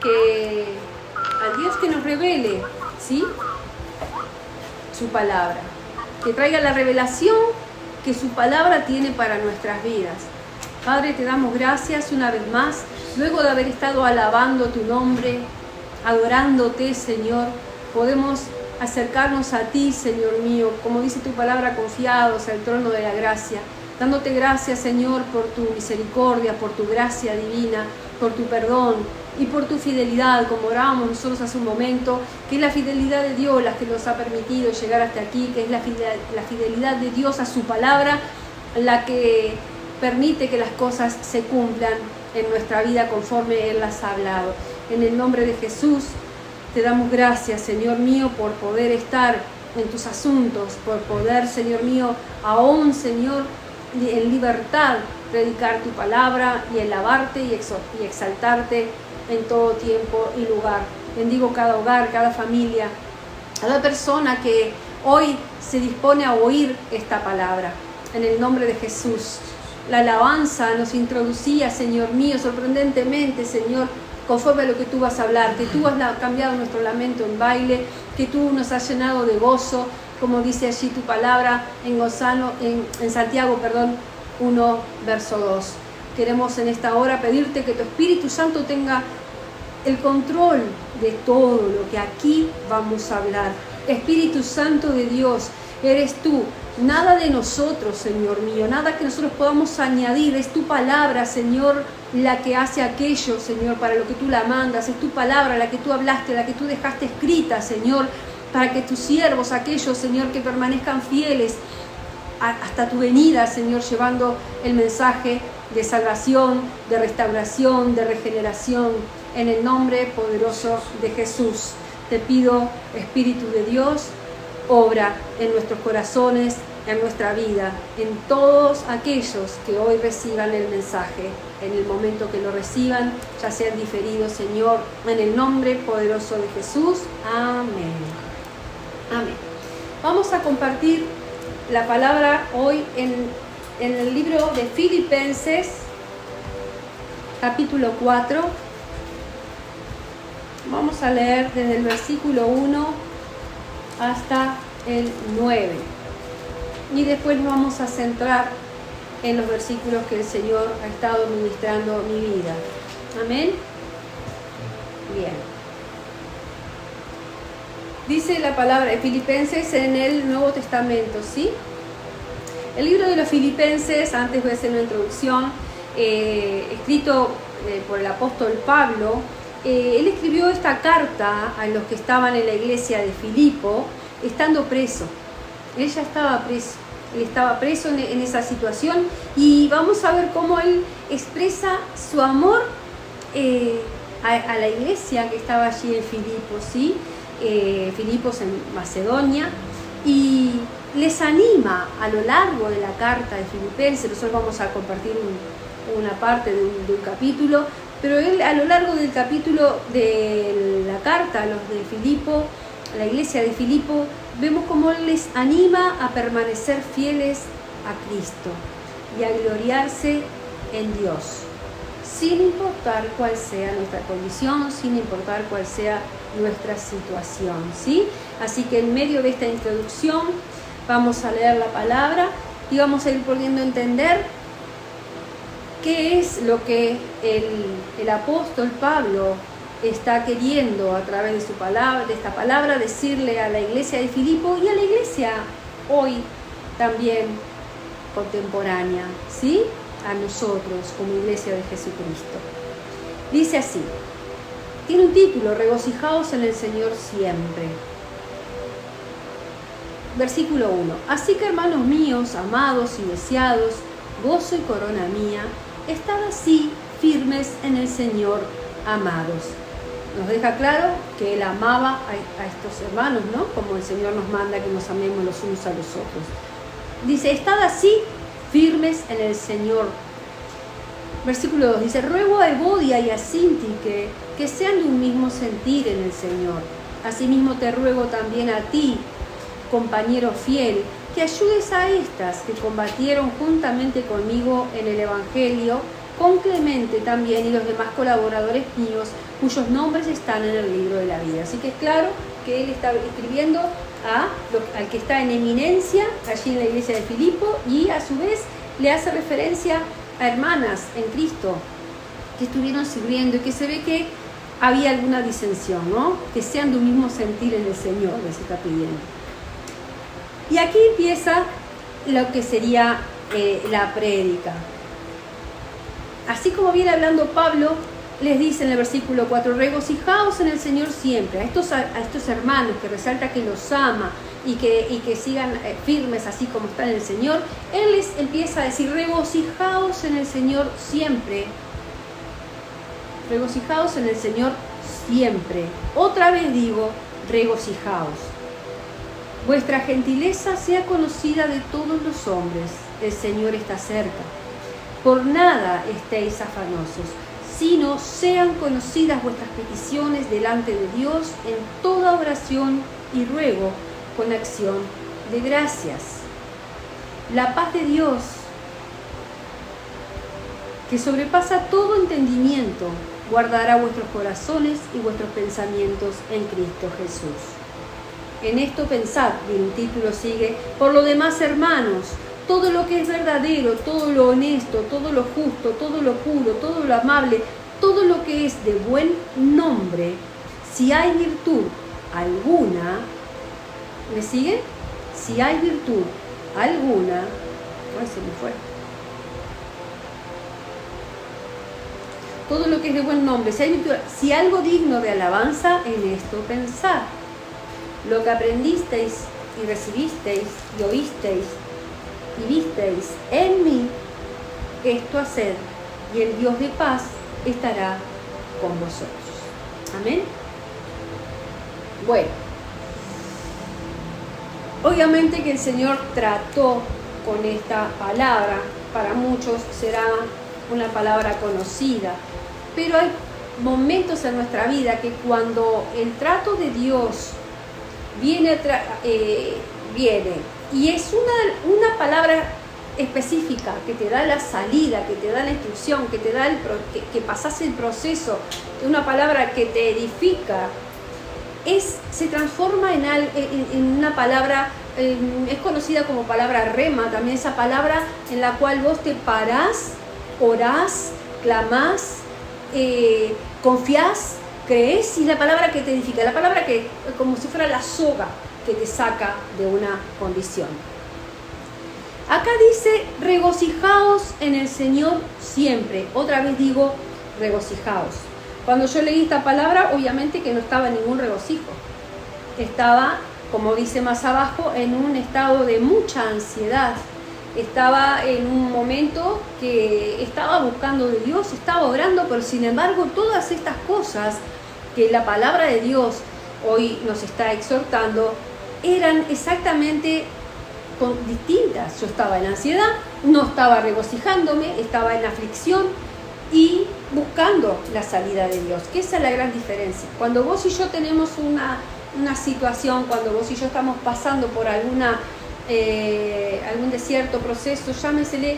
a Dios que nos revele, ¿sí?, su palabra, que traiga la revelación que su palabra tiene para nuestras vidas. Padre, te damos gracias una vez más, luego de haber estado alabando tu nombre, adorándote, Señor, podemos acercarnos a ti, Señor mío, como dice tu palabra, confiados al trono de la gracia, dándote gracias, Señor, por tu misericordia, por tu gracia divina, por tu perdón y por tu fidelidad, como orábamos nosotros hace un momento, que es la fidelidad de Dios la que nos ha permitido llegar hasta aquí, que es la fidelidad de Dios a su palabra, la que permite que las cosas se cumplan en nuestra vida conforme Él las ha hablado. En el nombre de Jesús, te damos gracias, Señor mío, por poder estar en tus asuntos, por poder, Señor mío, aún, Señor, en libertad, predicar tu palabra y alabarte y exaltarte en todo tiempo y lugar. Bendigo cada hogar, cada familia, cada persona que hoy se dispone a oír esta palabra. En el nombre de Jesús. La alabanza nos introducía, Señor mío, sorprendentemente, Señor, conforme a lo que tú vas a hablar, que tú has cambiado nuestro lamento en baile, que tú nos has llenado de gozo, como dice allí tu palabra en Santiago 1, verso 2. Queremos en esta hora pedirte que tu Espíritu Santo tenga el control de todo lo que aquí vamos a hablar. Espíritu Santo de Dios, eres tú. Nada de nosotros, Señor mío, nada que nosotros podamos añadir. Es tu palabra, Señor, la que hace aquello, Señor, para lo que tú la mandas. Es tu palabra la que tú hablaste, la que tú dejaste escrita, Señor, para que tus siervos, aquellos, Señor, que permanezcan fieles hasta tu venida, Señor, llevando el mensaje de salvación, de restauración, de regeneración. En el nombre poderoso de Jesús, te pido, Espíritu de Dios, obra en nuestros corazones, en nuestra vida, en todos aquellos que hoy reciban el mensaje, en el momento que lo reciban, ya sean diferidos, Señor, en el nombre poderoso de Jesús. Amén. Amén. Vamos a compartir la palabra hoy en el libro de Filipenses, capítulo 4. Vamos a leer desde el versículo 1 hasta el 9. Y después nos vamos a centrar en los versículos que el Señor ha estado ministrando a mi vida. Amén. Bien. Dice la palabra de Filipenses en el Nuevo Testamento, ¿sí? El libro de los Filipenses, antes voy a hacer una introducción, escrito por el apóstol Pablo. Él escribió esta carta a los que estaban en la iglesia de Filipo, estando preso. Él ya estaba preso. Él estaba preso en esa situación y vamos a ver cómo él expresa su amor a la iglesia que estaba allí en Filipos, ¿sí? Filipos en Macedonia, y les anima a lo largo de la carta de Filipenses. Nosotros vamos a compartir una parte de un capítulo, pero él a lo largo del capítulo de la carta a los de Filipo, a la iglesia de Filipo, vemos cómo él les anima a permanecer fieles a Cristo y a gloriarse en Dios, sin importar cuál sea nuestra condición, sin importar cuál sea nuestra situación, ¿sí? Así que en medio de esta introducción vamos a leer la palabra y vamos a ir pudiendo entender qué es lo que el apóstol Pablo está queriendo a través de su palabra, de esta palabra, decirle a la iglesia de Filipo y a la iglesia hoy también contemporánea, ¿sí? A nosotros como iglesia de Jesucristo. Dice así, tiene un título: regocijaos en el Señor siempre. Versículo 1. Así que, hermanos míos, amados y deseados, gozo y corona mía, estad así firmes en el Señor, amados. Nos deja claro que él amaba a estos hermanos, ¿no? Como el Señor nos manda que nos amemos los unos a los otros. Dice, estad así firmes en el Señor. Versículo 2 dice, ruego a Evodia y a Síntique que sean de un mismo sentir en el Señor. Asimismo te ruego también a ti, compañero fiel, que ayudes a estas que combatieron juntamente conmigo en el Evangelio, con Clemente también y los demás colaboradores míos, cuyos nombres están en el libro de la vida. Así que es claro que él está escribiendo al que está en eminencia allí en la iglesia de Filipo, y a su vez le hace referencia a hermanas en Cristo que estuvieron sirviendo y que se ve que había alguna disensión, ¿no? Que sean de un mismo sentir en el Señor, les está pidiendo. Y aquí empieza lo que sería la prédica. Así como viene hablando Pablo, les dice en el versículo 4, regocijaos en el Señor siempre. A estos hermanos que resalta que los ama y que sigan firmes así como están en el Señor, él les empieza a decir, regocijaos en el Señor siempre. Regocijaos en el Señor siempre. Otra vez digo, regocijaos. Vuestra gentileza sea conocida de todos los hombres. El Señor está cerca. Por nada estéis afanosos, sino sean conocidas vuestras peticiones delante de Dios en toda oración y ruego con acción de gracias. La paz de Dios, que sobrepasa todo entendimiento, guardará vuestros corazones y vuestros pensamientos en Cristo Jesús. En esto pensad, y el título sigue, por lo demás, hermanos, todo lo que es verdadero, todo lo honesto, todo lo justo, todo lo puro, todo lo amable, todo lo que es de buen nombre, si hay virtud alguna, ¿me siguen? Si hay virtud alguna, ay, se me fue. Todo lo que es de buen nombre, si hay virtud, si algo digno de alabanza, en esto pensad. Lo que aprendisteis y recibisteis y oísteis y visteis en mí, esto haced, y el Dios de paz estará con vosotros. Amén. Bueno, obviamente que el Señor trató con esta palabra, para muchos será una palabra conocida, pero hay momentos en nuestra vida que cuando el trato de Dios viene y es una palabra específica que te da la salida, que te da la instrucción, que te da que pasas el proceso, una palabra que te edifica, se transforma en una palabra, es conocida como palabra rema, también esa palabra en la cual vos te parás, orás, clamás, confiás, crees, y es la palabra que te edifica, la palabra que como si fuera la soga que te saca de una condición. Acá dice, regocijaos en el Señor siempre. Otra vez digo, regocijaos. Cuando yo leí esta palabra, obviamente que no estaba en ningún regocijo. Estaba, como dice más abajo, en un estado de mucha ansiedad. Estaba en un momento que estaba buscando de Dios, estaba orando, pero sin embargo todas estas cosas que la palabra de Dios hoy nos está exhortando eran exactamente distintas. Yo estaba en ansiedad, no estaba regocijándome, estaba en aflicción y buscando la salida de Dios, que esa es la gran diferencia. Cuando vos y yo tenemos una situación, cuando vos y yo estamos pasando por algún desierto, proceso, llámesele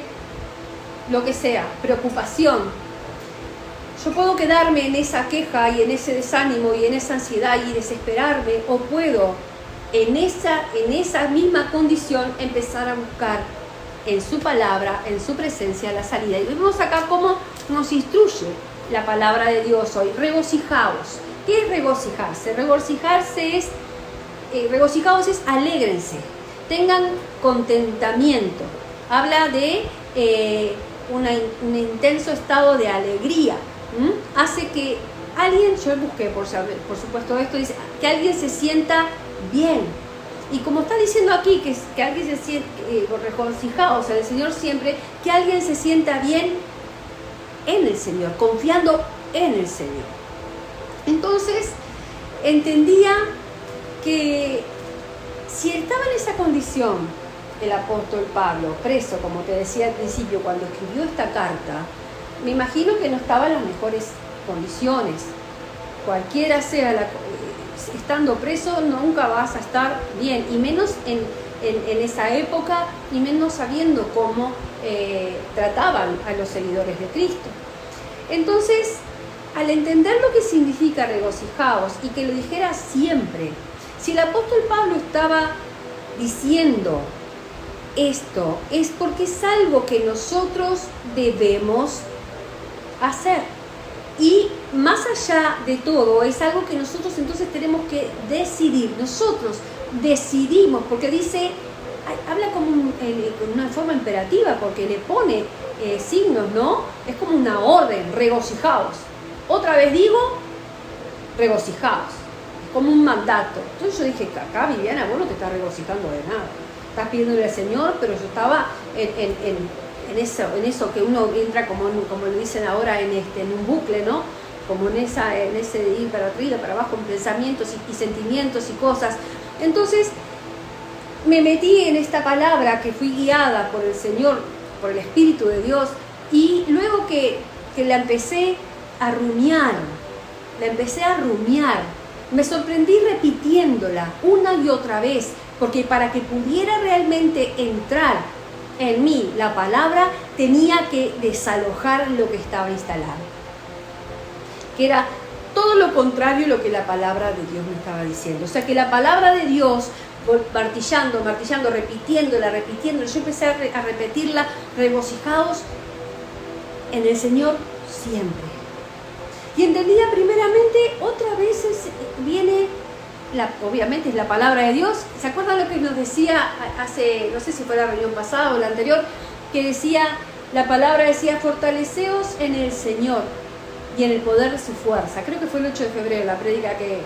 lo que sea, preocupación, yo puedo quedarme en esa queja y en ese desánimo y en esa ansiedad y desesperarme, o puedo en esa misma condición empezar a buscar en su palabra, en su presencia, la salida. Y vemos acá cómo nos instruye la palabra de Dios hoy. Regocijaos. ¿Qué es regocijarse? Regocijaos es alégrense, tengan contentamiento. Habla de un intenso estado de alegría. Hace que alguien, yo busqué por supuesto esto, dice que alguien se sienta bien. Y como está diciendo aquí, que alguien se siente regocijados en el Señor siempre, que alguien se sienta bien en el Señor, confiando en el Señor. Entonces, entendía que si estaba en esa condición, el apóstol Pablo, preso, como te decía al principio, cuando escribió esta carta, me imagino que no estaba en las mejores condiciones. Cualquiera sea estando preso, nunca vas a estar bien, y menos en esa época, y menos sabiendo cómo trataban a los seguidores de Cristo. Entonces, al entender lo que significa regocijaos y que lo dijera siempre, si el apóstol Pablo estaba diciendo esto, es porque es algo que nosotros debemos hacer. Y más allá de todo, es algo que nosotros entonces tenemos que decidir. Nosotros decidimos, porque dice, habla como con una forma imperativa, porque le pone signos, ¿no? Es como una orden, regocijaos. Otra vez digo, regocijaos. Es como un mandato. Entonces yo dije, acá Viviana, vos no te estás regocijando de nada. Estás pidiéndole al Señor, pero yo estaba en eso que uno entra como lo dicen ahora en un bucle, ¿no? Como en ese de ir para arriba, para abajo, en pensamientos y sentimientos y cosas. Entonces me metí en esta palabra que fui guiada por el Señor, por el Espíritu de Dios, y luego que la empecé a rumiar, me sorprendí repitiéndola una y otra vez, porque para que pudiera realmente entrar en mí la palabra, tenía que desalojar lo que estaba instalado, que era todo lo contrario a lo que la palabra de Dios me estaba diciendo. O sea, que la palabra de Dios, martillando, repitiéndola, yo empecé a repetirla, regocijaos en el Señor siempre. Y entendida primeramente, otra vez viene, obviamente es la palabra de Dios. ¿Se acuerdan lo que nos decía hace, no sé si fue la reunión pasada o la anterior, que decía, la palabra decía, fortaleceos en el Señor y en el poder de su fuerza? Creo que fue el 8 de febrero la prédica que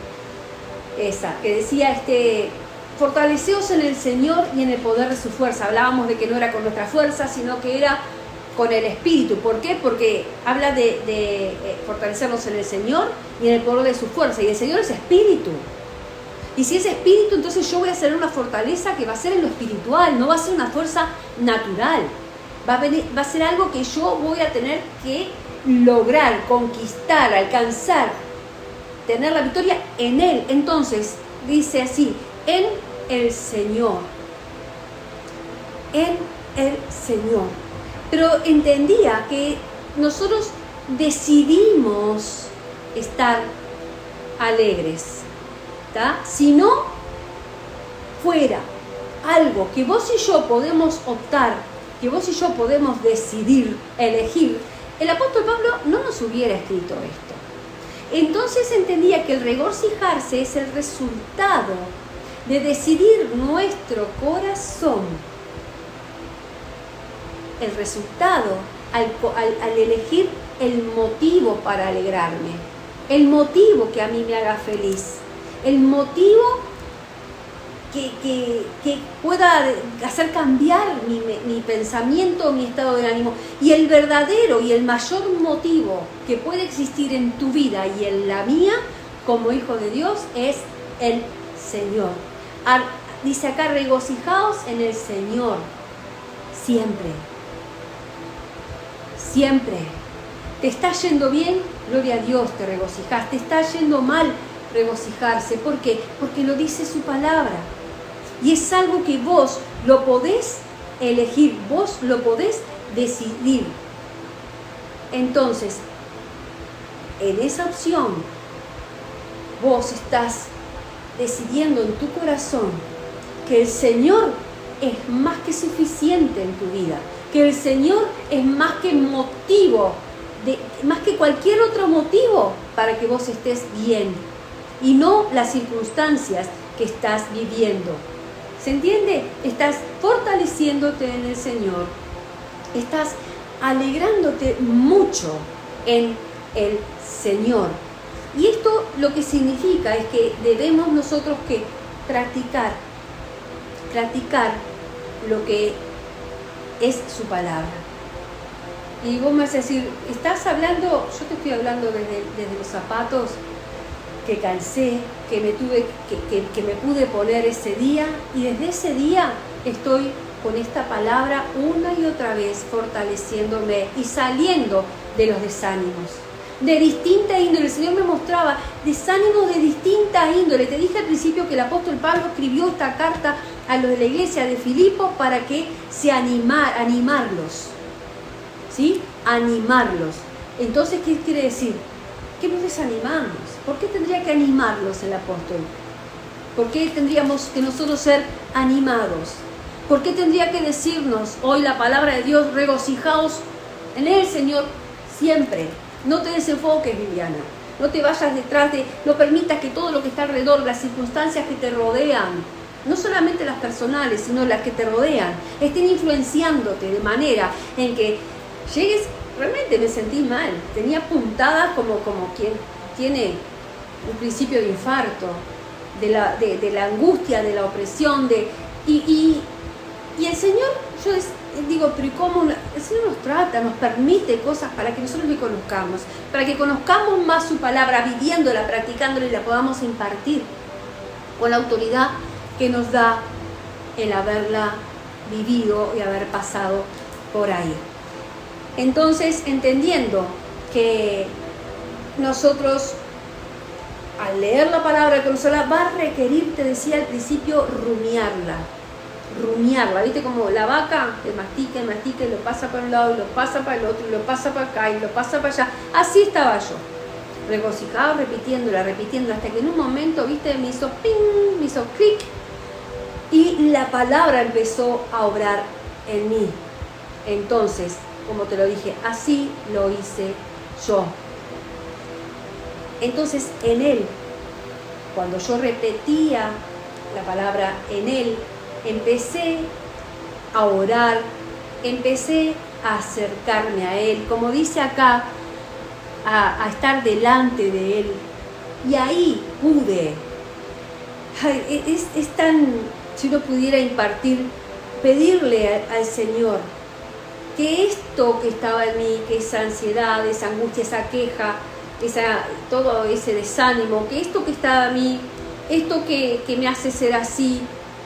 decía, fortaleceos en el Señor y en el poder de su fuerza. Hablábamos de que no era con nuestra fuerza, sino que era con el Espíritu. ¿Por qué? Porque habla de fortalecernos en el Señor y en el poder de su fuerza. Y el Señor es Espíritu. Y si es Espíritu, entonces yo voy a hacer una fortaleza que va a ser en lo espiritual, no va a ser una fuerza natural. Va a ser algo que yo voy a tener que lograr, conquistar, alcanzar, tener la victoria en Él. Entonces, dice así, en el Señor. En el Señor. Pero entendía que nosotros decidimos estar alegres, ¿tá? Si no fuera algo que vos y yo podemos optar, que vos y yo podemos decidir, elegir, el apóstol Pablo no nos hubiera escrito esto. Entonces entendía que el regocijarse es el resultado de decidir nuestro corazón, el resultado al elegir el motivo para alegrarme, el motivo que a mí me haga feliz, el motivo que pueda hacer cambiar mi pensamiento, mi estado de ánimo. Y el verdadero y el mayor motivo que puede existir en tu vida y en la mía como hijo de Dios es el Señor. Dice acá, regocijaos en el Señor siempre. Siempre. ¿Te está yendo bien? Gloria a Dios, te regocijas. ¿Te está yendo mal? Regocijarse. ¿Por qué? Porque lo dice su palabra. Y es algo que vos lo podés elegir, vos lo podés decidir. Entonces, en esa opción, vos estás decidiendo en tu corazón que el Señor es más que suficiente en tu vida, que el Señor es más que motivo, más que cualquier otro motivo para que vos estés bien, y no las circunstancias que estás viviendo. ¿Se entiende? Estás fortaleciéndote en el Señor, estás alegrándote mucho en el Señor. Y esto lo que significa es que debemos nosotros que practicar lo que es su palabra. Y vos me vas a decir, estás hablando, yo te estoy hablando desde los zapatos que calcé, que me pude poner ese día, y desde ese día estoy con esta palabra una y otra vez fortaleciéndome y saliendo de los desánimos de distinta índole. El Señor me mostraba desánimos de distinta índole. Te dije al principio que el apóstol Pablo escribió esta carta a los de la iglesia de Filipos para que animarlos, ¿sí? Animarlos. Entonces, ¿qué quiere decir? qué nos desanimamos? ¿Por qué tendría que animarlos el apóstol? ¿Por qué tendríamos que nosotros ser animados? ¿Por qué tendría que decirnos hoy la palabra de Dios, regocijaos en el Señor siempre? No te desenfoques, Viviana. No te vayas detrás no permitas que todo lo que está alrededor, las circunstancias que te rodean, no solamente las personales, sino las que te rodean, estén influenciándote de manera en que llegues, realmente me sentí mal. Tenía puntadas como quien tiene un principio de infarto, de la angustia, de la opresión, y el Señor, yo digo, pero ¿y cómo? El Señor nos trata, nos permite cosas para que nosotros le conozcamos, para que conozcamos más su palabra, viviéndola, practicándola y la podamos impartir con la autoridad que nos da el haberla vivido y haber pasado por ahí. Entonces, entendiendo que nosotros, al leer la palabra, conocerla, va a requerir, te decía al principio, rumiarla, ¿viste? Como la vaca que mastica y mastica y lo pasa para un lado y lo pasa para el otro y lo pasa para acá y lo pasa para allá. Así estaba yo, regocijado, repitiéndola, hasta que en un momento, ¿viste? Me hizo ping, me hizo clic y la palabra empezó a obrar en mí. Entonces, como te lo dije, así lo hice yo. Entonces, en Él, cuando yo repetía la palabra en Él, empecé a orar, empecé a acercarme a Él, como dice acá, a estar delante de Él. Y ahí pude. Es tan, si uno pudiera impartir, pedirle al Señor que esto que estaba en mí, que esa ansiedad, esa angustia, esa queja, todo ese desánimo, que esto que estaba en mí, esto que me hace ser así,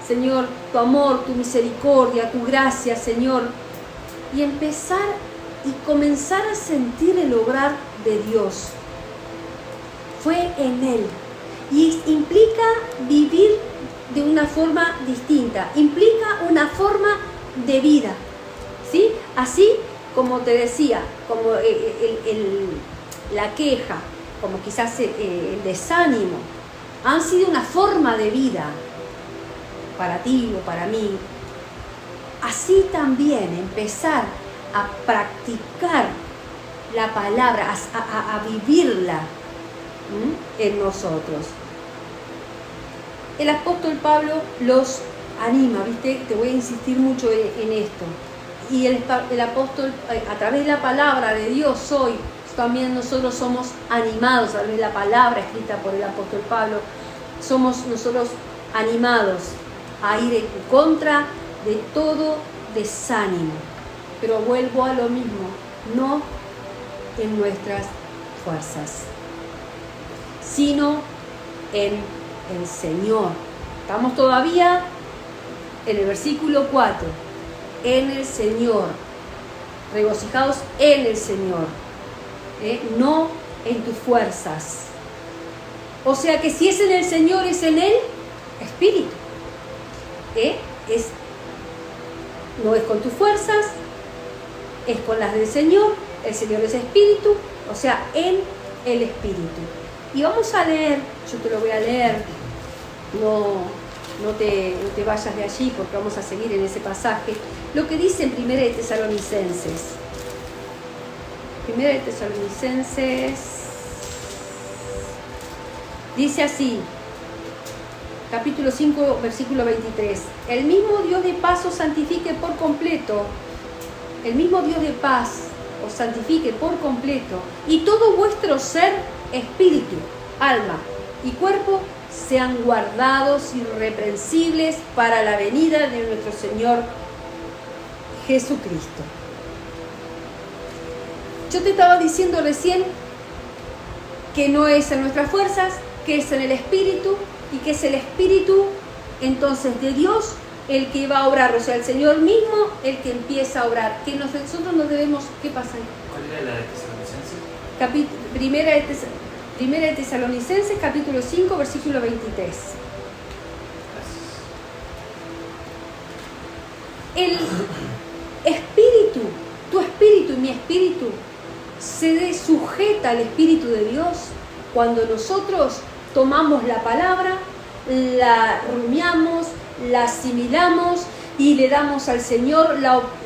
Señor, tu amor, tu misericordia, tu gracia, Señor, y empezar y comenzar a sentir el obrar de Dios. Fue en Él. Y implica vivir de una forma distinta, implica una forma de vida, ¿sí? Así como te decía, como la queja, como quizás el desánimo, han sido una forma de vida para ti o para mí. Así también empezar a practicar la palabra, a vivirla en nosotros. El apóstol Pablo los anima, ¿viste? Te voy a insistir mucho en esto. Y el apóstol, a través de la palabra de Dios hoy, también nosotros somos animados a través de la palabra escrita por el apóstol Pablo. Somos nosotros animados a ir en contra de todo desánimo. Pero vuelvo a lo mismo, no en nuestras fuerzas, sino en el Señor. Estamos todavía en el versículo 4. En el Señor. Regocijados en el Señor. No en tus fuerzas. O sea que si es en el Señor, es en el Espíritu. No es con tus fuerzas, es con las del Señor. El Señor es Espíritu, o sea, en el Espíritu. Y vamos a leer, yo te lo voy a leer, no te vayas de allí porque vamos a seguir en ese pasaje, lo que dice en 1 de Tesalonicenses. 1 de Tesalonicenses dice así, capítulo 5, versículo 23. El mismo Dios de paz os santifique por completo, el mismo Dios de paz os santifique por completo, y todo vuestro ser, espíritu, alma y cuerpo sean guardados irreprensibles para la venida de nuestro Señor Jesucristo. Yo te estaba diciendo recién que no es en nuestras fuerzas, que es en el Espíritu, y que es el Espíritu entonces de Dios el que va a obrar, o sea, el Señor mismo el que empieza a obrar, que nosotros no debemos. ¿Qué pasa ahí? ¿Cuál era la de Tesalonicenses? Primera de Tesalonicenses, capítulo 5, versículo 23. El Espíritu, tu Espíritu y mi Espíritu, se sujeta al Espíritu de Dios cuando nosotros tomamos la palabra, la rumiamos, la asimilamos y le damos al Señor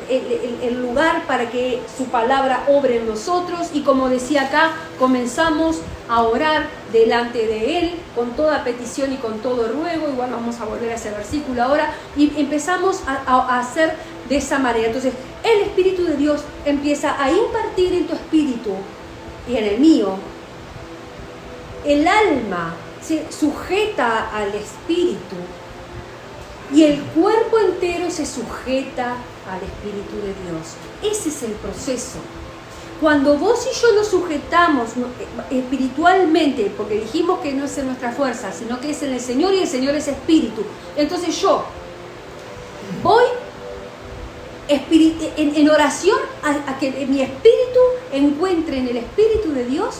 el lugar para que su palabra obre en nosotros, y como decía acá, comenzamos a orar delante de Él con toda petición y con todo ruego. Igual vamos a volver a ese versículo ahora, y empezamos a hacer de esa manera. Entonces el Espíritu de Dios empieza a impartir en tu espíritu y en el mío. El alma se sujeta al Espíritu y el cuerpo entero se sujeta al Espíritu de Dios. Ese es el proceso. Cuando vos y yo nos sujetamos espiritualmente, porque dijimos que no es en nuestra fuerza, sino que es en el Señor, y el Señor es Espíritu. Entonces yo voy en oración a que mi espíritu encuentre en el Espíritu de Dios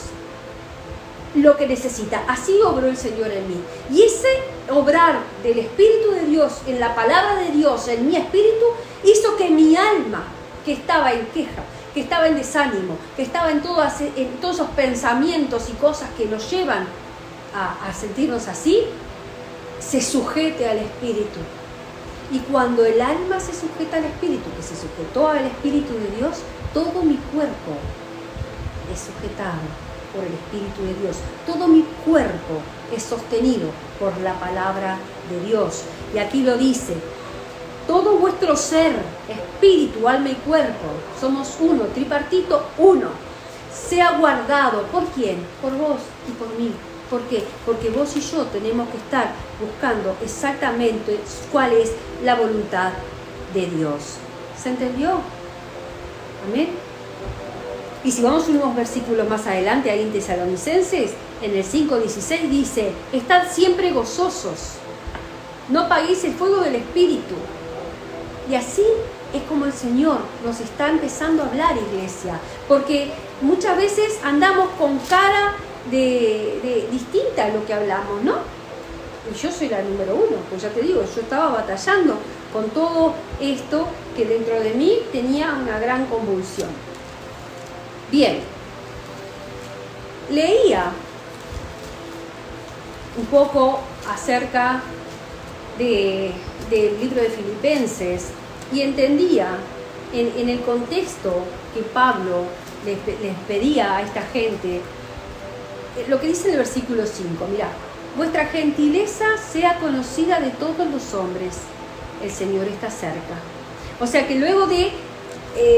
lo que necesita. Así obró el Señor en mí. Y ese obrar del Espíritu de Dios, en la palabra de Dios, en mi espíritu, hizo que mi alma, que estaba en queja, que estaba en desánimo, que estaba en todos esos pensamientos y cosas que nos llevan a sentirnos así, se sujete al Espíritu. Y cuando el alma se sujeta al Espíritu, que se sujetó al Espíritu de Dios, todo mi cuerpo es sujetado por el Espíritu de Dios. Todo mi cuerpo es sostenido por la palabra de Dios. Y aquí lo dice: todo vuestro ser, espíritu, alma y cuerpo, somos uno, tripartito, uno, sea guardado. ¿Por quién? Por vos y por mí. ¿Por qué? Porque vos y yo tenemos que estar buscando exactamente cuál es la voluntad de Dios. ¿Se entendió? Amén. Y si vamos unos versículos más adelante, ahí en Tesalonicenses, en el 5:16 dice: estad siempre gozosos, no apaguéis el fuego del Espíritu. Y así es como el Señor nos está empezando a hablar, iglesia, porque muchas veces andamos con cara de distinta a lo que hablamos, ¿no? Y yo soy la número uno, pues ya te digo, yo estaba batallando con todo esto que dentro de mí tenía una gran convulsión. Bien, leía un poco acerca del libro de Filipenses y entendía en el contexto que Pablo les pedía a esta gente lo que dice en el versículo 5. Mirá: vuestra gentileza sea conocida de todos los hombres, el Señor está cerca. O sea que luego de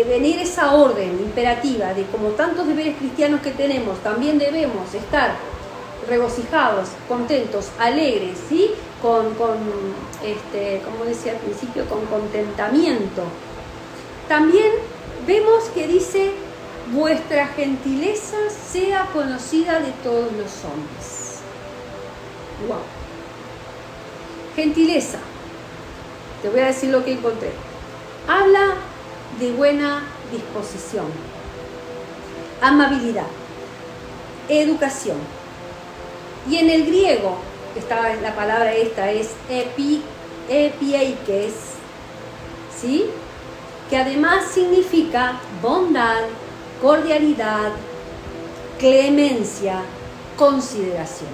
venir esa orden imperativa de, como tantos deberes cristianos que tenemos, también debemos estar regocijados, contentos, alegres, ¿sí? Como decía al principio, con contentamiento. También vemos que dice: vuestra gentileza sea conocida de todos los hombres. Wow. Gentileza. Te voy a decir lo que encontré. Habla de buena disposición, amabilidad, educación. Y en el griego, la palabra esta es epieikes, ¿sí? Que además significa bondad, cordialidad, clemencia, consideración.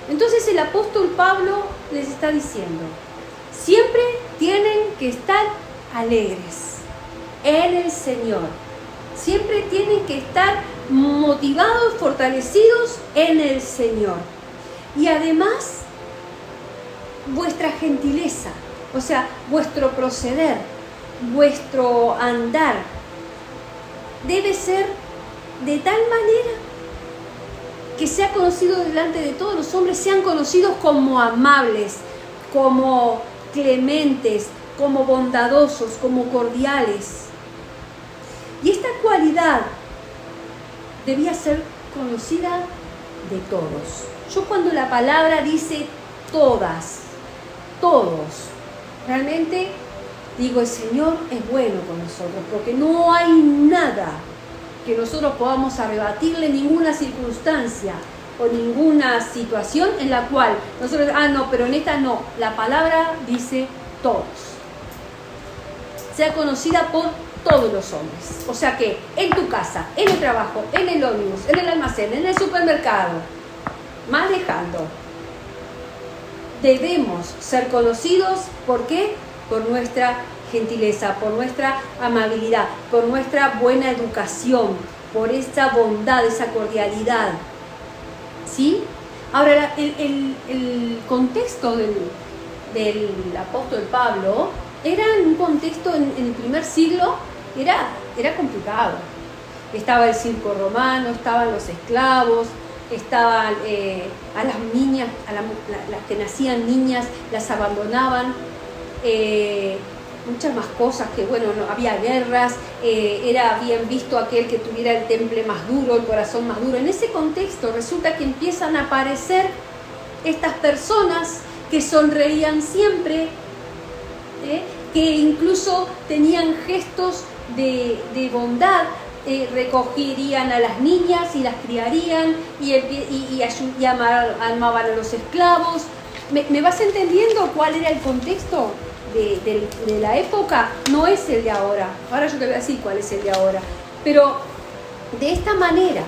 Entonces el apóstol Pablo les está diciendo: siempre tienen que estar alegres en el Señor. Siempre tienen que estar motivados, fortalecidos en el Señor. Y además, vuestra gentileza, o sea, vuestro proceder, vuestro andar, debe ser de tal manera que sea conocido delante de todos los hombres, sean conocidos como amables, como clementes, como bondadosos, como cordiales. Y esta cualidad debía ser conocida de todos. Yo, cuando la palabra dice todas, todos, realmente digo: el Señor es bueno con nosotros, porque no hay nada que nosotros podamos arrebatirle, ninguna circunstancia o ninguna situación en la cual nosotros, no, pero en esta no. La palabra dice todos. Sea conocida por todos los hombres. O sea que en tu casa, en el trabajo, en el ómnibus, en el almacén, en el supermercado, manejando, debemos ser conocidos. ¿Por qué? Por nuestra gentileza, por nuestra amabilidad, por nuestra buena educación, por esa bondad, esa cordialidad. ¿Sí? Ahora, el contexto del apóstol Pablo era en un contexto, en el primer siglo, era complicado. Estaba el circo romano, estaban los esclavos, estaban a las niñas, las que nacían niñas, las abandonaban, muchas más cosas, que bueno, no había guerras, era bien visto aquel que tuviera el temple más duro, el corazón más duro. En ese contexto resulta que empiezan a aparecer estas personas que sonreían siempre, que incluso tenían gestos de bondad, recogerían a las niñas y las criarían y amaban a los esclavos. ¿Me vas entendiendo cuál era el contexto de la época? No es el de ahora. Ahora yo te voy a decir cuál es el de ahora. Pero de esta manera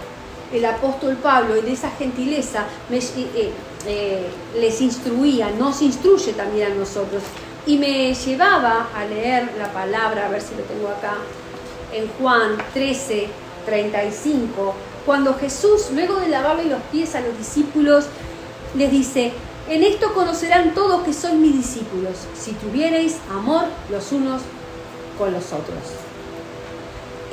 el apóstol Pablo, y de esa gentileza, les instruía, nos instruye también a nosotros. Y me llevaba a leer la palabra, a ver si lo tengo acá, en Juan 13:35, cuando Jesús, luego de lavarle los pies a los discípulos, les dice: en esto conocerán todos que sois mis discípulos, si tuviereis amor los unos con los otros.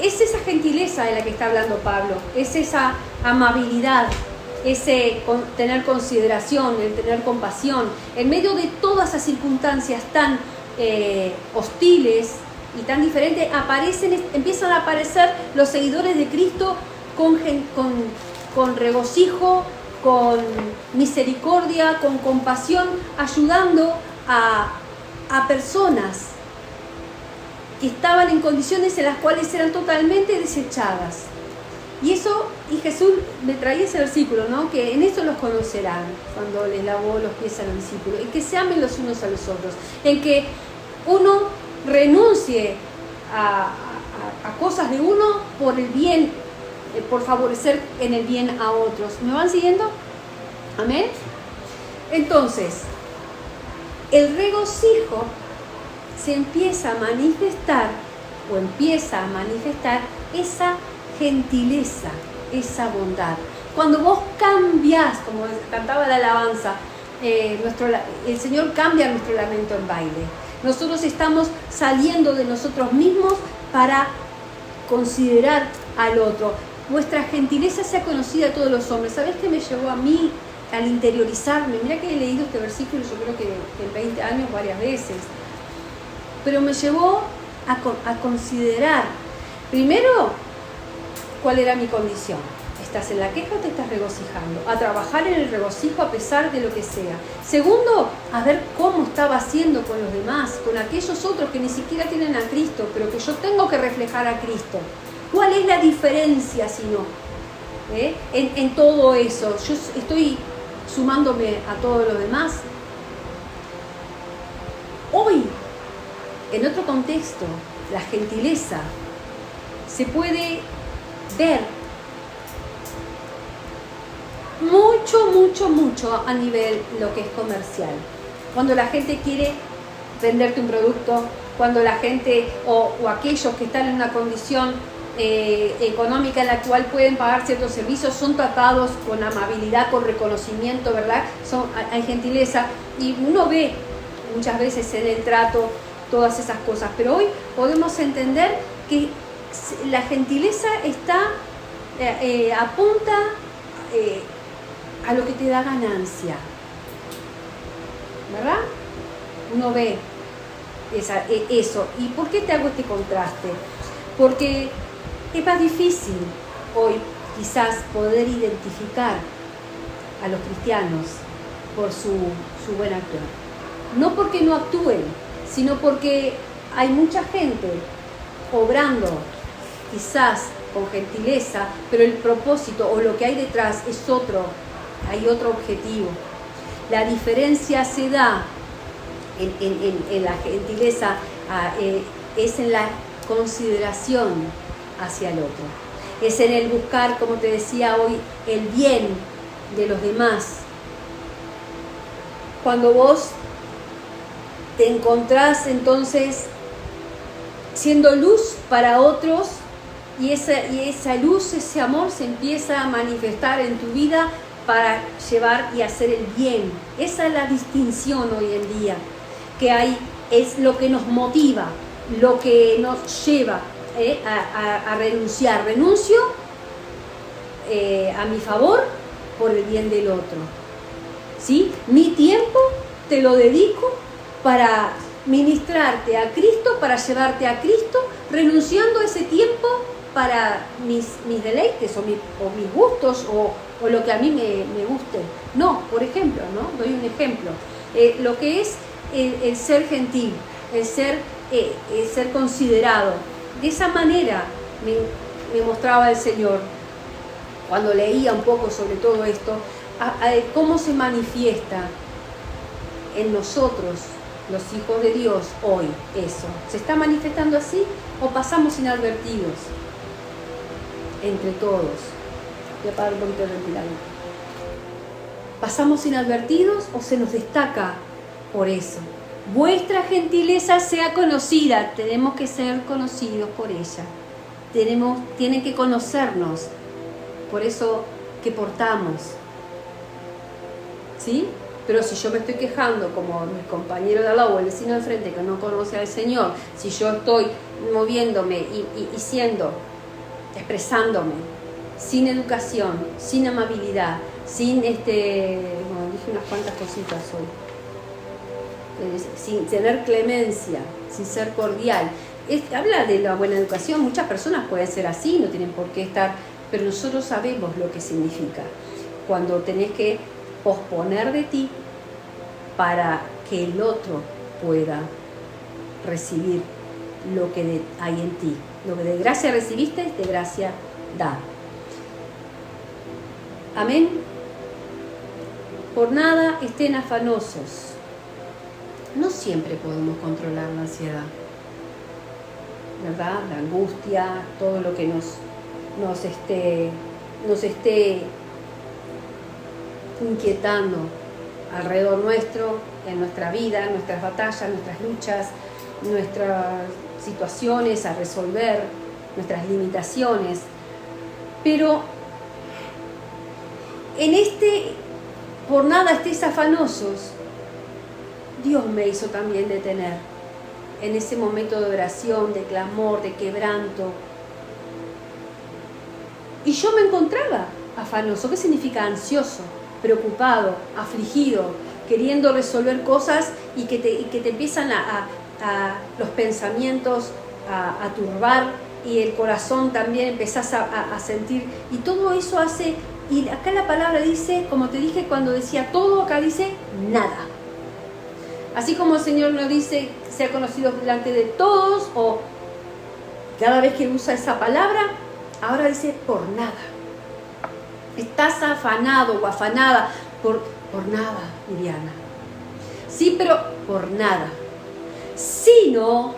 Es esa gentileza de la que está hablando Pablo, es esa amabilidad, ese tener consideración, el tener compasión. En medio de todas esas circunstancias tan hostiles y tan diferentes, empiezan a aparecer los seguidores de Cristo con regocijo, con misericordia, con compasión, ayudando a personas que estaban en condiciones en las cuales eran totalmente desechadas. Y Jesús me traía ese versículo, ¿no? Que en esto los conocerán, cuando les lavó los pies a los discípulos, en que se amen los unos a los otros, en que uno renuncie a cosas de uno por el bien, por favorecer en el bien a otros. ¿Me van siguiendo? Amén. Entonces, el regocijo se empieza a manifestar esa gentileza, esa bondad. Cuando vos cambiás, como cantaba la alabanza, el Señor cambia nuestro lamento en baile. Nosotros estamos saliendo de nosotros mismos para considerar al otro. Vuestra gentileza sea conocida a todos los hombres. ¿Sabés qué me llevó a mí al interiorizarme? Mira que he leído este versículo, yo creo que en 20 años varias veces. Pero me llevó a considerar, primero, cuál era mi condición. ¿Estás en la queja o te estás regocijando? A trabajar en el regocijo a pesar de lo que sea. Segundo, a ver cómo estaba haciendo con los demás, con aquellos otros que ni siquiera tienen a Cristo, pero que yo tengo que reflejar a Cristo. ¿Cuál es la diferencia si no? En todo eso, yo estoy sumándome a todos los demás. Hoy, en otro contexto, la gentileza se puede ver mucho a nivel lo que es comercial. Cuando la gente quiere venderte un producto, cuando la gente o aquellos que están en una condición económica en la cual pueden pagar ciertos servicios son tratados con amabilidad, con reconocimiento, ¿verdad? Hay gentileza, y uno ve muchas veces en el trato todas esas cosas, pero hoy podemos entender que la gentileza apunta a lo que te da ganancia, ¿verdad? Uno ve eso. ¿Y por qué te hago este contraste? Porque es más difícil hoy quizás poder identificar a los cristianos por su buen actuar. No porque no actúen, sino porque hay mucha gente obrando quizás con gentileza, pero el propósito o lo que hay detrás es otro, hay otro objetivo. La diferencia se da en la gentileza, es en la consideración hacia el otro. Es en el buscar, como te decía hoy, el bien de los demás. Cuando vos te encontrás entonces siendo luz para otros y esa luz, ese amor se empieza a manifestar en tu vida para llevar y hacer el bien. Esa es la distinción hoy en día que hay, es lo que nos motiva, lo que nos lleva a renunciar. Renuncio a mi favor por el bien del otro. ¿Sí? Mi tiempo te lo dedico para ministrarte a Cristo, para llevarte a Cristo, renunciando a ese tiempo para mis deleites o mis gustos o lo que a mí me guste. No, por ejemplo, ¿no? Doy un ejemplo. Lo que es el ser gentil, el ser considerado. De esa manera me mostraba el Señor, cuando leía un poco sobre todo esto, cómo se manifiesta en nosotros, los hijos de Dios, hoy eso. ¿Se está manifestando así o pasamos inadvertidos entre todos? Voy a apagar un poquito el ventilador. ¿Pasamos inadvertidos o se nos destaca por eso? Vuestra gentileza sea conocida. Tenemos que ser conocidos por ella. Tienen que conocernos por eso que portamos. ¿Sí? Pero si yo me estoy quejando como mi compañero de al lado o el vecino de frente que no conoce al Señor, si yo estoy moviéndome y expresándome sin educación, sin amabilidad, sin dije unas cuantas cositas hoy, sin tener clemencia, sin ser cordial. Habla de la buena educación, muchas personas pueden ser así, no tienen por qué estar, pero nosotros sabemos lo que significa cuando tenés que posponer de ti para que el otro pueda recibir lo que hay en ti. Lo que de gracia recibiste, de gracia da. Amén. Por nada estén afanosos. No siempre podemos controlar la ansiedad, ¿verdad? La angustia, todo lo que nos esté inquietando alrededor nuestro, en nuestra vida, nuestras batallas, nuestras luchas, nuestras situaciones a resolver, nuestras limitaciones. Pero por nada estéis afanosos, Dios me hizo también detener en ese momento de oración, de clamor, de quebranto. Y yo me encontraba afanoso. ¿Qué significa ansioso? Preocupado, afligido, queriendo resolver cosas y que te empiezan los pensamientos a turbar y el corazón también empezás a sentir. Y todo eso hace, y acá la palabra dice, como te dije cuando decía todo, acá dice nada. Así como el Señor nos dice, sea conocido delante de todos, o cada vez que usa esa palabra, ahora dice por nada. Estás afanado o afanada por nada, Liliana. Sí, pero por nada. Sino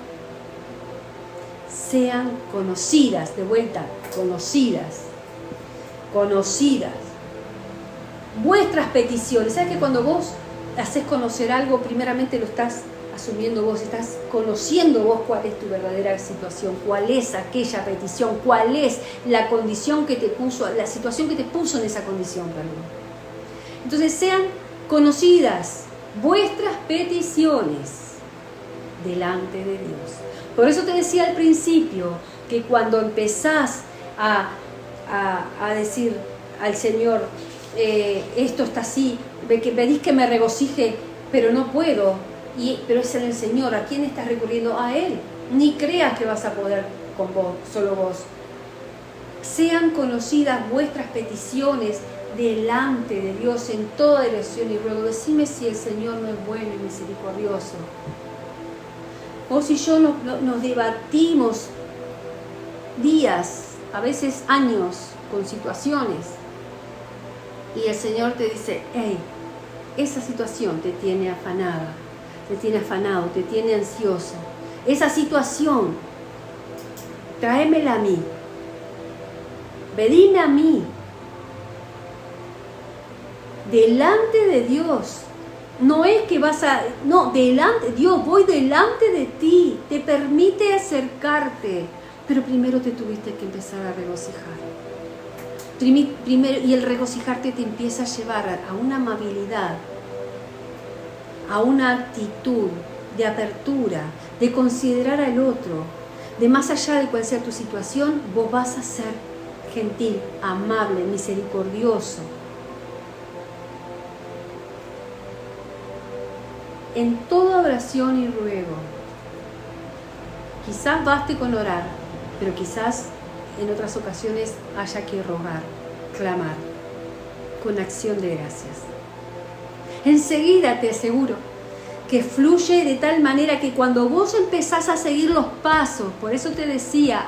sean conocidas, de vuelta, conocidas. Vuestras peticiones. ¿Sabes que cuando vos haces conocer algo, primeramente lo estás asumiendo vos, estás conociendo vos cuál es tu verdadera situación, cuál es aquella petición, cuál es la condición que te puso, la situación que te puso en esa condición, perdón. Entonces sean conocidas vuestras peticiones delante de Dios. Por eso te decía al principio que cuando empezás a decir al Señor, esto está así, que pedís que me regocije, pero no puedo, pero es en el Señor. ¿A quién estás recurriendo? A Él. Ni creas que vas a poder con vos, solo vos. Sean conocidas vuestras peticiones delante de Dios en toda oración y ruego. Decime si el Señor no es bueno y misericordioso. O si yo nos debatimos días, a veces años, con situaciones, y el Señor te dice, hey, esa situación te tiene afanada, te tiene afanado, te tiene ansioso. Esa situación tráemela a mí. Venime a mí. Delante de Dios. No es que vas a... No, delante, Dios, voy delante de ti. Te permite acercarte. Pero primero te tuviste que empezar a regocijar. Primero, y el regocijarte te empieza a llevar a una amabilidad, a una actitud de apertura, de considerar al otro, de más allá de cuál sea tu situación, vos vas a ser gentil, amable, misericordioso. En toda oración y ruego, quizás baste con orar, pero quizás en otras ocasiones haya que rogar, clamar, con acción de gracias. Enseguida te aseguro que fluye de tal manera que cuando vos empezás a seguir los pasos, por eso te decía,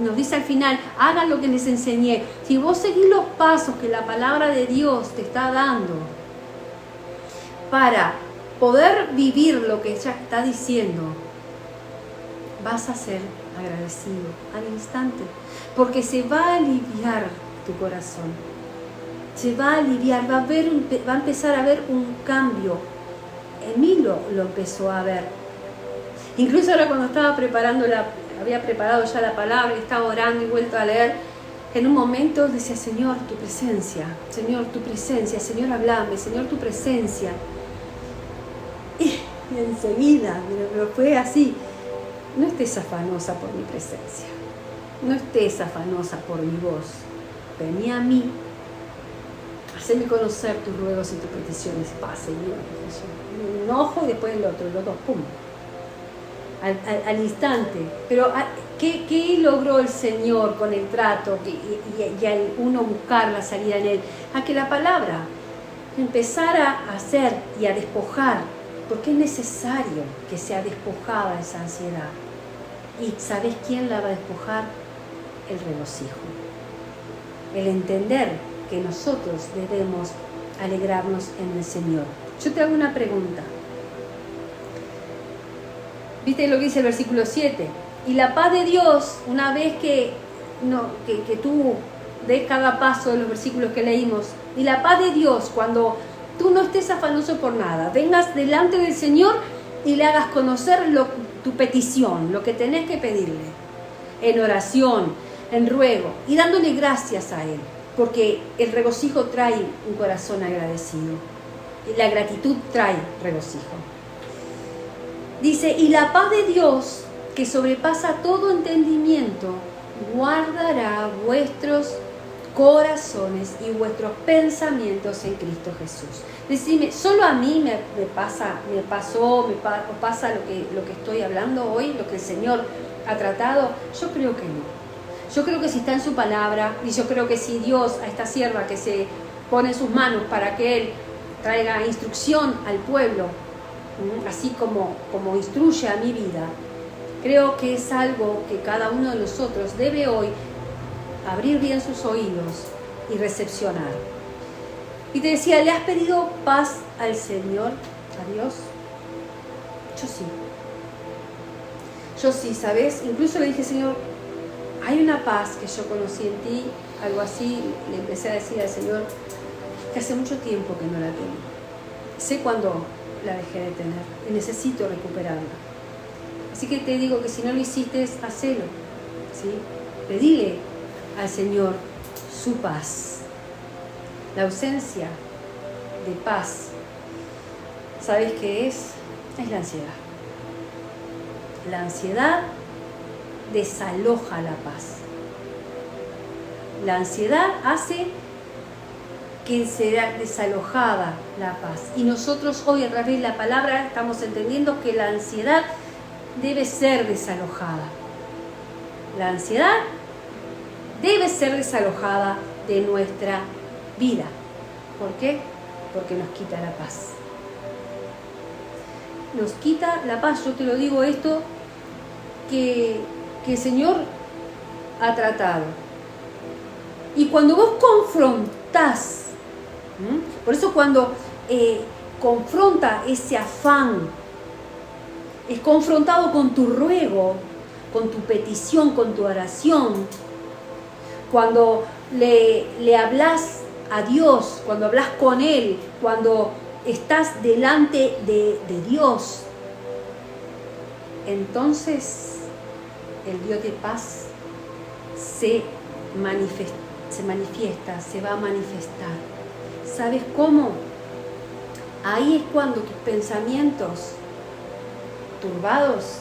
nos dice al final, hagan lo que les enseñé. Si vos seguís los pasos que la palabra de Dios te está dando para poder vivir lo que ella está diciendo, vas a ser agradecido al instante, porque se va a aliviar tu corazón, se va a aliviar, va a empezar a haber un cambio. En mí lo empezó a ver. Incluso ahora cuando estaba había preparado ya la palabra y estaba orando y vuelto a leer, en un momento decía, Señor, tu presencia, Señor, hablame, Señor, tu presencia. Y enseguida, pero fue así. No estés afanosa por mi presencia, no estés afanosa por mi voz. Vení a mí, haceme conocer tus ruegos y tus peticiones. Pase, un ojo y después el otro, los dos, pum, al instante. Pero ¿qué logró el Señor con el trato y al uno buscar la salida en Él? A que la palabra empezara a hacer y a despojar, porque es necesario que sea despojada esa ansiedad. ¿Y sabes quién la va a despojar? El regocijo. El entender que nosotros debemos alegrarnos en el Señor. Yo te hago una pregunta. ¿Viste lo que dice el versículo 7? Y la paz de Dios, una vez que tú des cada paso de los versículos que leímos, y la paz de Dios, cuando tú no estés afanoso por nada, vengas delante del Señor y le hagas conocer tu petición, lo que tenés que pedirle, en oración, en ruego, y dándole gracias a Él, porque el regocijo trae un corazón agradecido, y la gratitud trae regocijo. Dice, y la paz de Dios, que sobrepasa todo entendimiento, guardará vuestros corazones y vuestros pensamientos en Cristo Jesús. Decime, ¿solo a mí me pasa lo que estoy hablando hoy, lo que el Señor ha tratado? Yo creo que no. Yo creo que si está en su palabra, y yo creo que si Dios a esta sierva que se pone en sus manos para que Él traiga instrucción al pueblo, así como instruye a mi vida, creo que es algo que cada uno de nosotros debe hoy abrir bien sus oídos y recepcionar. Y te decía, ¿le has pedido paz al Señor, a Dios? Yo sí, ¿sabes? Incluso le dije, Señor, hay una paz que yo conocí en ti, algo así, le empecé a decir al Señor que hace mucho tiempo que no la tengo. Sé cuándo la dejé de tener y necesito recuperarla. Así que te digo que si no lo hiciste, hacelo, ¿sí? Pedile al Señor su paz. La ausencia de paz, ¿sabes qué es? Es la ansiedad. La ansiedad desaloja la paz. La ansiedad hace que sea desalojada la paz. Y nosotros hoy a través de la palabra estamos entendiendo que la ansiedad debe ser desalojada. La ansiedad debe ser desalojada de nuestra vida. ¿Por qué? Porque nos quita la paz. Nos quita la paz. Yo te lo digo esto que el Señor ha tratado. Y cuando vos confrontás, por eso cuando confronta ese afán, es confrontado con tu ruego, con tu petición, con tu oración, cuando le hablas a Dios, cuando hablas con Él, cuando estás delante de Dios, entonces el Dios de paz se manifiesta, se va a manifestar. ¿Sabes cómo? Ahí es cuando tus pensamientos turbados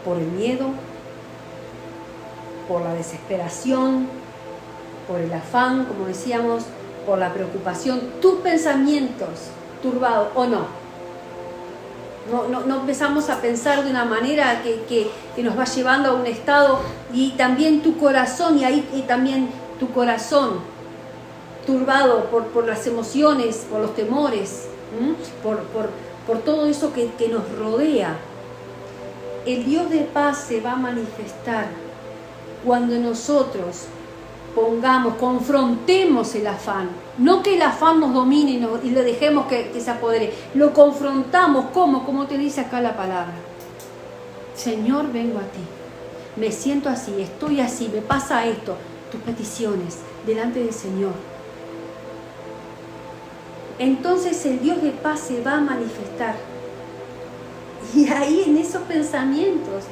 por el miedo, por la desesperación, por el afán, como decíamos, por la preocupación, tus pensamientos turbados o no empezamos a pensar de una manera que nos va llevando a un estado, y también tu corazón, y también tu corazón turbado por las emociones, por los temores, por todo eso que nos rodea. El Dios de paz se va a manifestar cuando nosotros confrontemos el afán. No que el afán nos domine y lo dejemos que se apodere. Lo confrontamos. ¿Cómo? Como te dice acá la palabra. Señor, vengo a ti. Me siento así, estoy así, me pasa esto. Tus peticiones delante del Señor. Entonces el Dios de paz se va a manifestar. Y ahí en esos pensamientos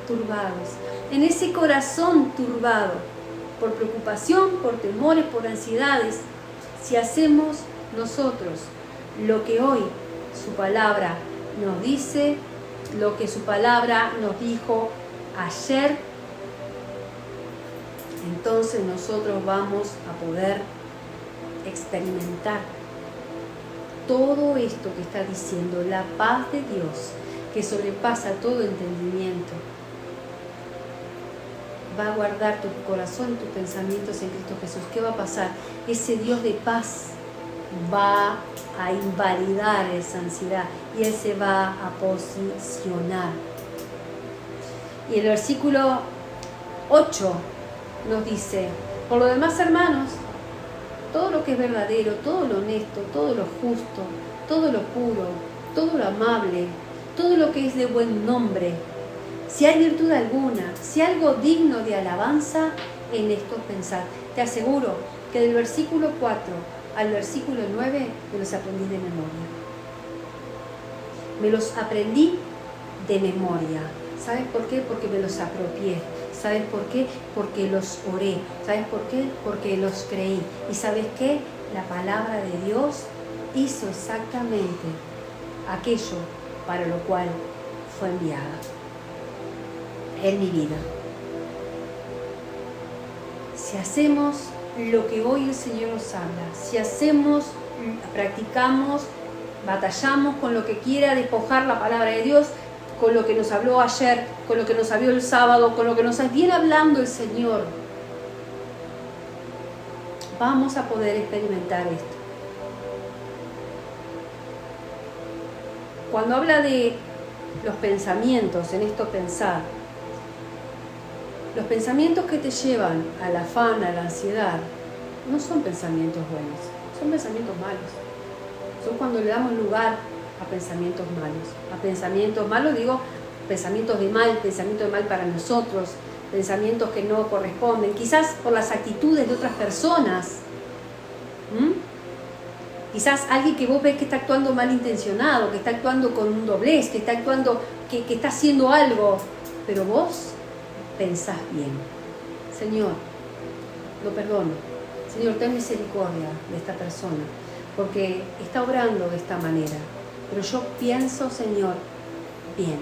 turbados, en ese corazón turbado, por preocupación, por temores, por ansiedades, si hacemos nosotros lo que hoy su palabra nos dice, lo que su palabra nos dijo ayer, entonces nosotros vamos a poder experimentar todo esto que está diciendo, la paz de Dios, que sobrepasa todo entendimiento. Va a guardar tu corazón y tus pensamientos en Cristo Jesús. ¿Qué va a pasar? Ese Dios de paz va a invalidar esa ansiedad y Él se va a posicionar. Y el versículo 8 nos dice: por lo demás, hermanos, todo lo que es verdadero, todo lo honesto, todo lo justo, todo lo puro, todo lo amable, todo lo que es de buen nombre, si hay virtud alguna, si algo digno de alabanza, en esto pensad. Te aseguro que del versículo 4 al versículo 9 me los aprendí de memoria. Me los aprendí de memoria. ¿Sabes por qué? Porque me los apropié. ¿Sabes por qué? Porque los oré. ¿Sabes por qué? Porque los creí. ¿Y sabes qué? La palabra de Dios hizo exactamente aquello para lo cual fue enviada en mi vida. Si hacemos lo que hoy el Señor nos habla, si hacemos, practicamos, batallamos con lo que quiera despojar la palabra de Dios, con lo que nos habló ayer, con lo que nos habló el sábado, con lo que nos viene hablando el Señor, vamos a poder experimentar esto. Cuando habla de los pensamientos, en esto pensar, los pensamientos que te llevan al afán, a la ansiedad, no son pensamientos buenos, son pensamientos malos. Son cuando le damos lugar a pensamientos malos. A pensamientos malos digo pensamientos de mal para nosotros, pensamientos que no corresponden, quizás por las actitudes de otras personas. Quizás alguien que vos ves que está actuando malintencionado, que está actuando con un doblez, que está actuando, que está haciendo algo, pero vos pensás bien. Señor, lo perdono. Señor, ten misericordia de esta persona, porque está obrando de esta manera. Pero yo pienso, Señor, bien.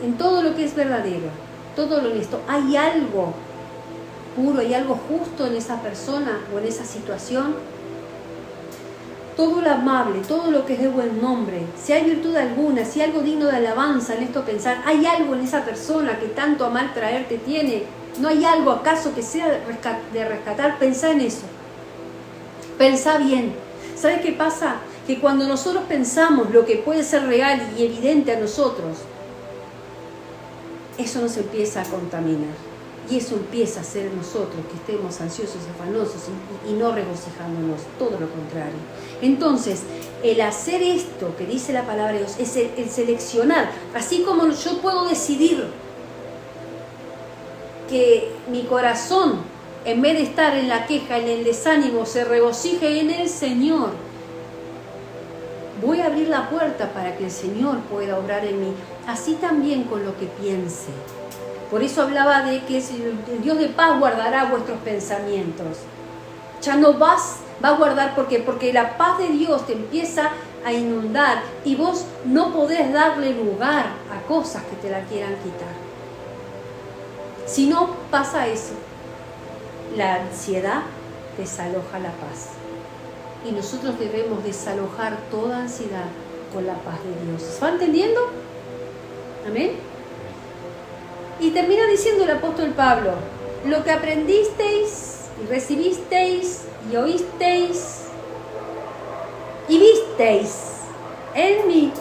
En todo lo que es verdadero, todo lo honesto, hay algo puro, hay algo justo en esa persona o en esa situación. Todo lo amable, todo lo que es de buen nombre, si hay virtud alguna, si hay algo digno de alabanza, en esto pensar, hay algo en esa persona que tanto a mal traerte tiene, no hay algo acaso que sea de rescatar, pensá en eso, pensá bien. ¿Sabes qué pasa? Que cuando nosotros pensamos lo que puede ser real y evidente a nosotros, eso nos empieza a contaminar. Y eso empieza a ser nosotros que estemos ansiosos, afanosos y no regocijándonos, todo lo contrario. Entonces, el hacer esto que dice la palabra de Dios es el seleccionar, así como yo puedo decidir que mi corazón, en vez de estar en la queja, en el desánimo, se regocije en el Señor. Voy a abrir la puerta para que el Señor pueda obrar en mí, así también con lo que piense. Por eso hablaba de que el Dios de paz guardará vuestros pensamientos. Ya no va a guardar, porque la paz de Dios te empieza a inundar y vos no podés darle lugar a cosas que te la quieran quitar. Si no pasa eso, la ansiedad desaloja la paz. Y nosotros debemos desalojar toda ansiedad con la paz de Dios. ¿Se va entendiendo? Amén. Y termina diciendo el apóstol Pablo: lo que aprendisteis y recibisteis y oísteis y visteis en mí,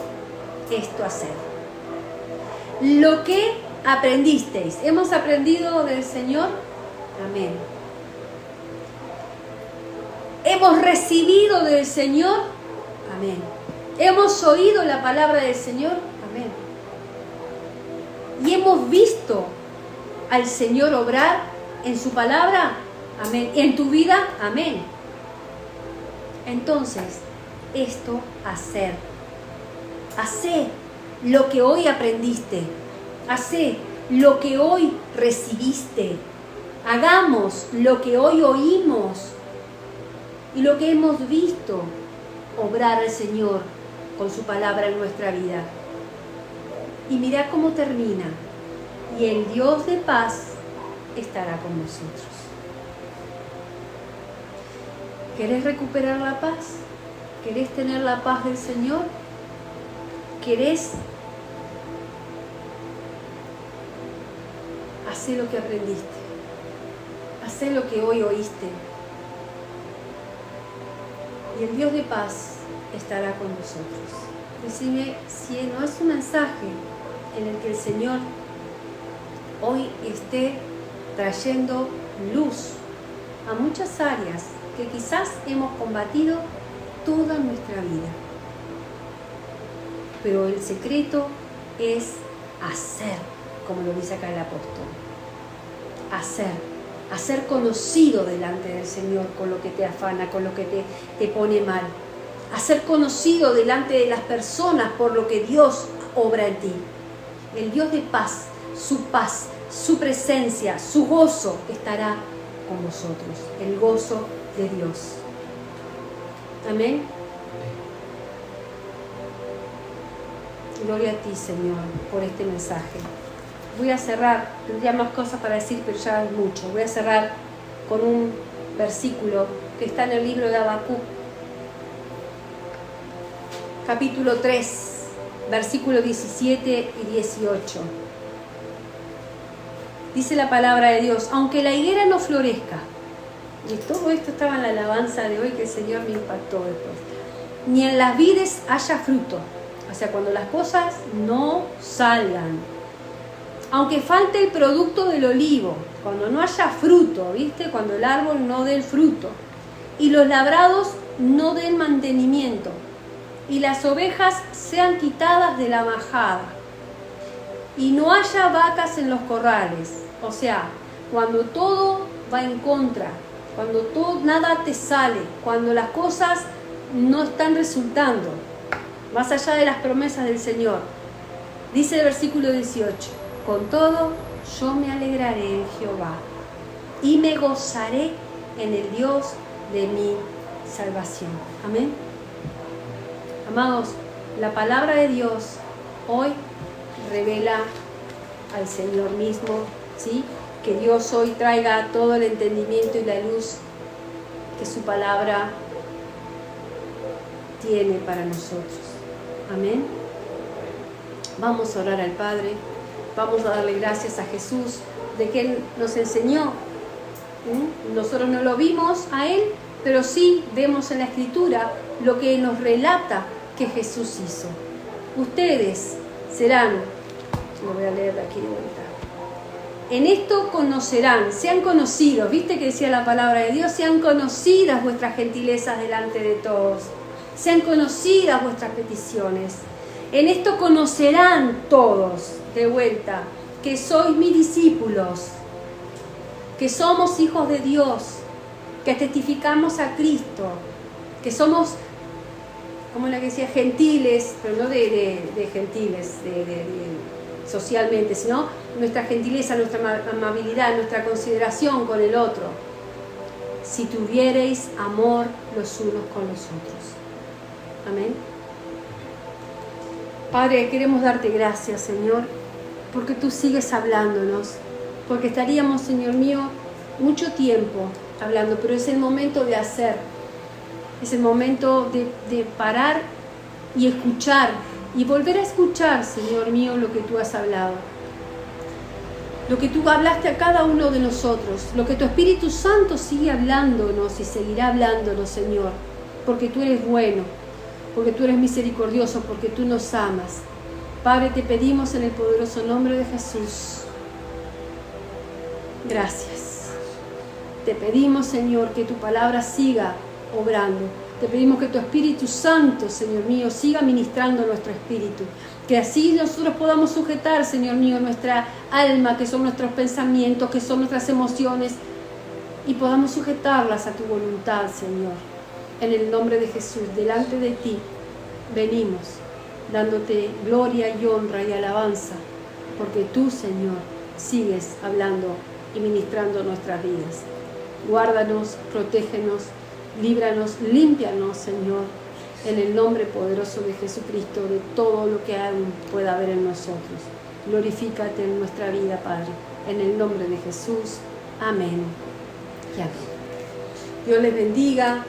esto haced. Lo que aprendisteis. ¿Hemos aprendido del Señor? Amén. ¿Hemos recibido del Señor? Amén. ¿Hemos oído la palabra del Señor? Amén. ¿Y hemos visto al Señor obrar en su palabra? Amén. ¿En tu vida? Amén. Entonces, esto hacer. Hacé lo que hoy aprendiste. Hacé lo que hoy recibiste. Hagamos lo que hoy oímos y lo que hemos visto obrar al Señor con su palabra en nuestra vida. Y mira cómo termina. Y el Dios de paz estará con nosotros. ¿Querés recuperar la paz? ¿Querés tener la paz del Señor? ¿Querés hacer lo que aprendiste? Hacer lo que hoy oíste. Y el Dios de paz estará con nosotros. Decime si no es un mensaje en el que el Señor hoy esté trayendo luz a muchas áreas que quizás hemos combatido toda nuestra vida. Pero el secreto es hacer, como lo dice acá el apóstol. Hacer conocido delante del Señor con lo que te afana, con lo que te pone mal. Hacer conocido delante de las personas por lo que Dios obra en ti. El Dios de paz, su presencia, su gozo estará con vosotros. El gozo de Dios. Amén. Gloria a ti, Señor, por este mensaje. Voy a cerrar, tendría más cosas para decir, pero ya es mucho. Voy a cerrar con un versículo que está en el libro de Habacuc, capítulo 3, versículos 17 y 18. Dice la palabra de Dios: aunque la higuera no florezca, y todo esto estaba en la alabanza de hoy que el Señor me impactó después, ni en las vides haya fruto, o sea, cuando las cosas no salgan, aunque falte el producto del olivo, cuando no haya fruto, ¿viste? Cuando el árbol no dé el fruto, y los labrados no den mantenimiento, y las ovejas sean quitadas de la majada, y no haya vacas en los corrales. O sea, cuando todo va en contra, cuando nada te sale, cuando las cosas no están resultando, más allá de las promesas del Señor. Dice el versículo 18: con todo yo me alegraré en Jehová y me gozaré en el Dios de mi salvación. Amén. Amados, la palabra de Dios hoy revela al Señor mismo, ¿sí? Que Dios hoy traiga todo el entendimiento y la luz que su palabra tiene para nosotros. Amén. Vamos a orar al Padre. Vamos a darle gracias a Jesús de que Él nos enseñó. Nosotros no lo vimos a Él, pero sí vemos en la Escritura lo que nos relata que Jesús hizo. Ustedes serán, lo voy a leer de aquí de vuelta. En esto conocerán, sean conocidos, viste que decía la palabra de Dios, sean conocidas vuestras gentilezas delante de todos, sean conocidas vuestras peticiones. En esto conocerán todos, de vuelta, que sois mis discípulos, que somos hijos de Dios, que testificamos a Cristo, que somos, como la que decía, gentiles, pero no de gentiles, socialmente, sino nuestra gentileza, nuestra amabilidad, nuestra consideración con el otro. Si tuviereis amor los unos con los otros. Amén. Padre, queremos darte gracias, Señor, porque tú sigues hablándonos, porque estaríamos, Señor mío, mucho tiempo hablando, pero es el momento de hacer, es el momento de parar y escuchar, y volver a escuchar, Señor mío, lo que tú has hablado, lo que tú hablaste a cada uno de nosotros, lo que tu Espíritu Santo sigue hablándonos y seguirá hablándonos, Señor, porque tú eres bueno, porque tú eres misericordioso, porque tú nos amas. Padre, te pedimos en el poderoso nombre de Jesús, gracias. Te pedimos, Señor, que tu palabra siga obrando. Te pedimos que tu Espíritu Santo, Señor mío, siga ministrando nuestro espíritu. Que así nosotros podamos sujetar, Señor mío, nuestra alma, que son nuestros pensamientos, que son nuestras emociones, y podamos sujetarlas a tu voluntad, Señor. En el nombre de Jesús, delante de ti, venimos dándote gloria y honra y alabanza, porque tú, Señor, sigues hablando y ministrando nuestras vidas. Guárdanos, protégenos, líbranos, límpianos, Señor, en el nombre poderoso de Jesucristo, de todo lo que aún pueda haber en nosotros. Glorifícate en nuestra vida, Padre, en el nombre de Jesús. Amén y amén. Dios les bendiga.